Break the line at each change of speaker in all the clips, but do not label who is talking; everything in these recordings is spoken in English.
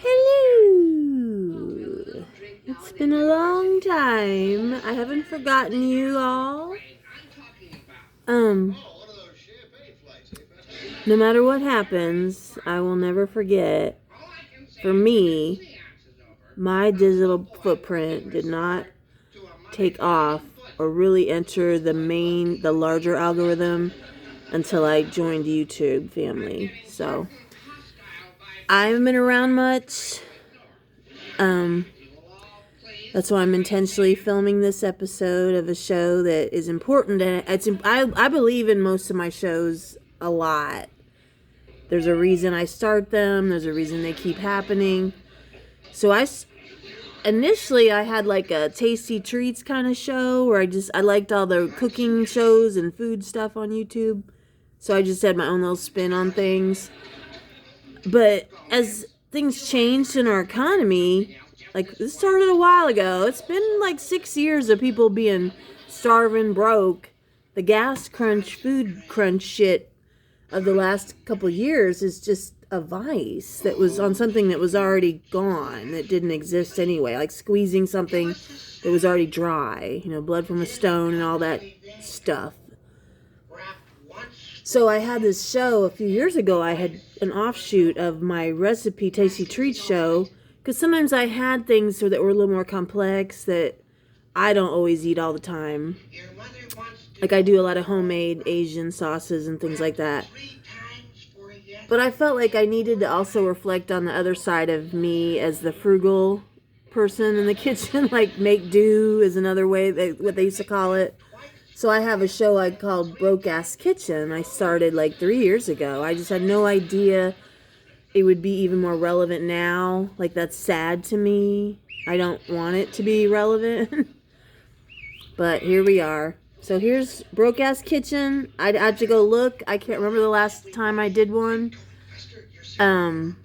Hello! It's been a long time. I haven't forgotten you all. No matter what happens, I will never forget. For me, my digital footprint did not take off or really enter the larger algorithm until I joined YouTube family. So I haven't been around much. That's why I'm intentionally filming this episode of a show that is important. And I believe in most of my shows a lot. There's a reason I start them. There's a reason they keep happening. So initially I had like a tasty treats kind of show where I liked all the cooking shows and food stuff on YouTube. So I just had my own little spin on things. But as things changed in our economy, like this started a while ago. It's been like 6 years of people being starving, broke. The gas crunch, food crunch shit of the last couple years is just a vice that was on something that was already gone, that didn't exist anyway. Like squeezing something that was already dry, blood from a stone and all that stuff. So I had this show a few years ago. I had an offshoot of my recipe tasty treats show, because sometimes I had things that were a little more complex that I don't always eat all the time. Like I do a lot of homemade Asian sauces and things like that. But I felt like I needed to also reflect on the other side of me as the frugal person in the kitchen. Like make do is another way, what they used to call it. So I have a show I called Broke Ass Kitchen. I started like 3 years ago. I just had no idea it would be even more relevant now. Like that's sad to me. I don't want it to be relevant. But here we are. So here's Broke Ass Kitchen. I'd have to go look. I can't remember the last time I did one. I'm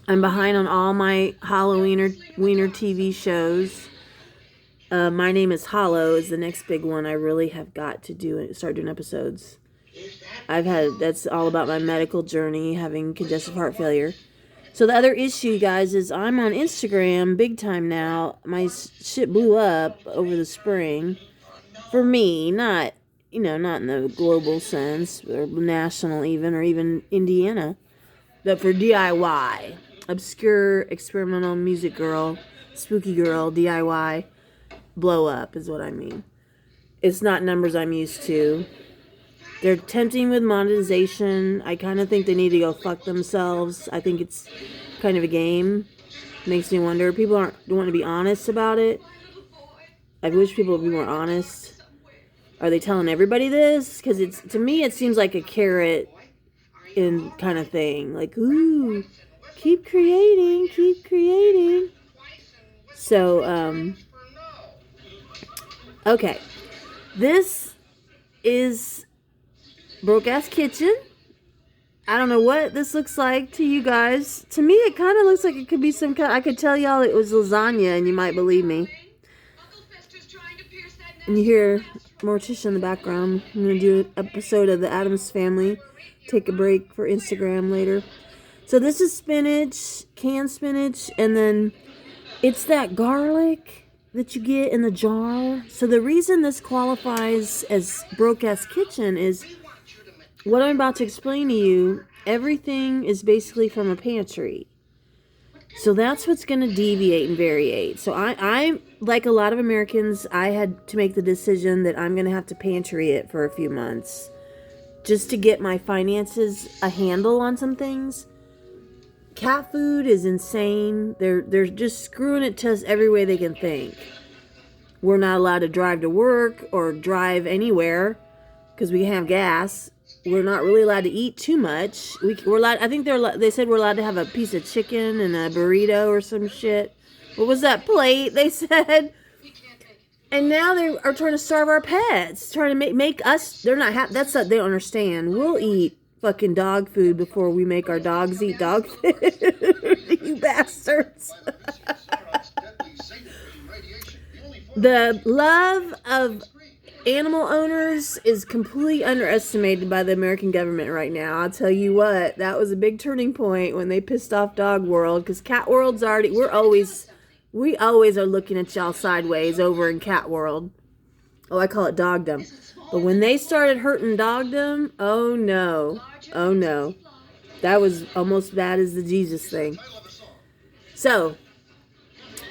behind on all my Halloween Wiener TV shows. My Name is Hollow is the next big one I really have got to start doing episodes. That's all about my medical journey, having congestive heart failure. So the other issue, guys, is I'm on Instagram big time now. My shit blew up over the spring. For me, not in the global sense, or national even, or even Indiana. But for DIY, obscure, experimental music girl, spooky girl, DIY, blow up is what I mean. It's not numbers I'm used to. They're tempting with monetization. I kind of think they need to go fuck themselves. I think it's kind of a game. Makes me wonder. People don't want to be honest about it. I wish people would be more honest. Are they telling everybody this? Because to me, it seems like a carrot in kind of thing. Like, ooh, keep creating. So, okay. This is Broke Ass Kitchen. I don't know what this looks like to you guys. To me, it kind of looks like it could be some kind. I could tell y'all it was lasagna, and you might believe me. And you hear Morticia in the background. I'm going to do an episode of the Addams Family. Take a break for Instagram later. So this is spinach, canned spinach, and then it's that garlic that you get in the jar. So the reason this qualifies as Broke Ass Kitchen is what I'm about to explain to you. Everything is basically from a pantry. So that's what's going to deviate and variate. So I, like a lot of Americans, I had to make the decision that I'm going to have to pantry it for a few months just to get my finances a handle on some things. Cat food is insane. They're just screwing it to us every way they can think. We're not allowed to drive to work or drive anywhere because we have gas. We're not really allowed to eat too much. We're allowed. I think they said we're allowed to have a piece of chicken and a burrito or some shit. What was that plate? They said. And now they are trying to starve our pets, trying to make us. They're not happy. That's what they don't understand. We'll eat fucking dog food before we make our dogs eat dog food. You bastards. The love of animal owners is completely underestimated by the American government right now. I'll tell you what, that was a big turning point when they pissed off Dog World, because Cat World's already, we always are looking at y'all sideways over in Cat World. Oh, I call it Dogdom. But when they started hurting Dogdom, oh no. Oh no. That was almost bad as the Jesus thing. So,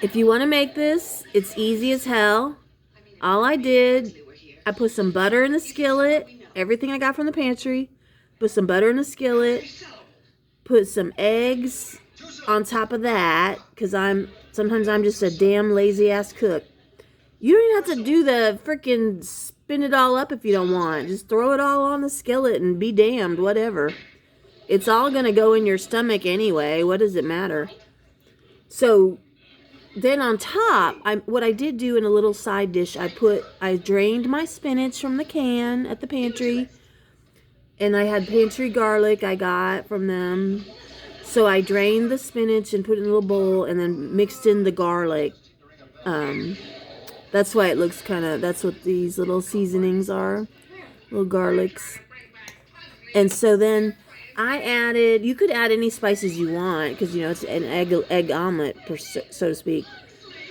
if you want to make this, it's easy as hell. All I did, I put some butter in the skillet, everything I got from the pantry, put some butter in the skillet, put some eggs on top of that, because sometimes I'm just a damn lazy ass cook. You don't even have to do the freaking spin it all up if you don't want. Just throw it all on the skillet and be damned, whatever. It's all going to go in your stomach anyway. What does it matter? So then on top, what I did do in a little side dish, I drained my spinach from the can at the pantry. And I had pantry garlic I got from them. So I drained the spinach and put it in a little bowl and then mixed in the garlic. That's why it looks that's what these little seasonings are. Little garlics. And so then I added, you could add any spices you want, because, you know, it's an egg omelet, so to speak.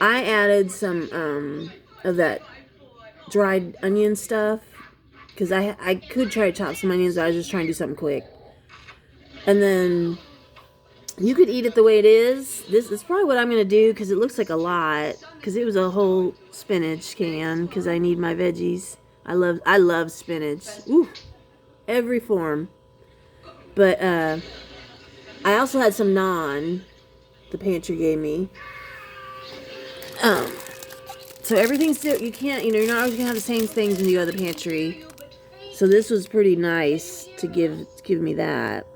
I added some of that dried onion stuff, because I could try to chop some onions, but I was just trying to do something quick. And then you could eat it the way it is. This is probably what I'm going to do, because it looks like a lot, because it was a whole spinach can, because I need my veggies. I love spinach. Ooh, every form. But I also had some naan the pantry gave me. So everything's still, you're not always gonna have the same things when you go to the pantry. So this was pretty nice to give me that.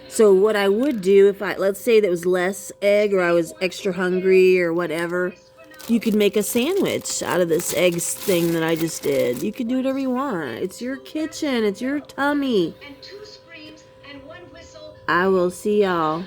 So what I would do if let's say that was less egg, or I was extra hungry or whatever, you could make a sandwich out of this eggs thing that I just did. You can do whatever you want. It's your kitchen. It's your tummy. I will see y'all.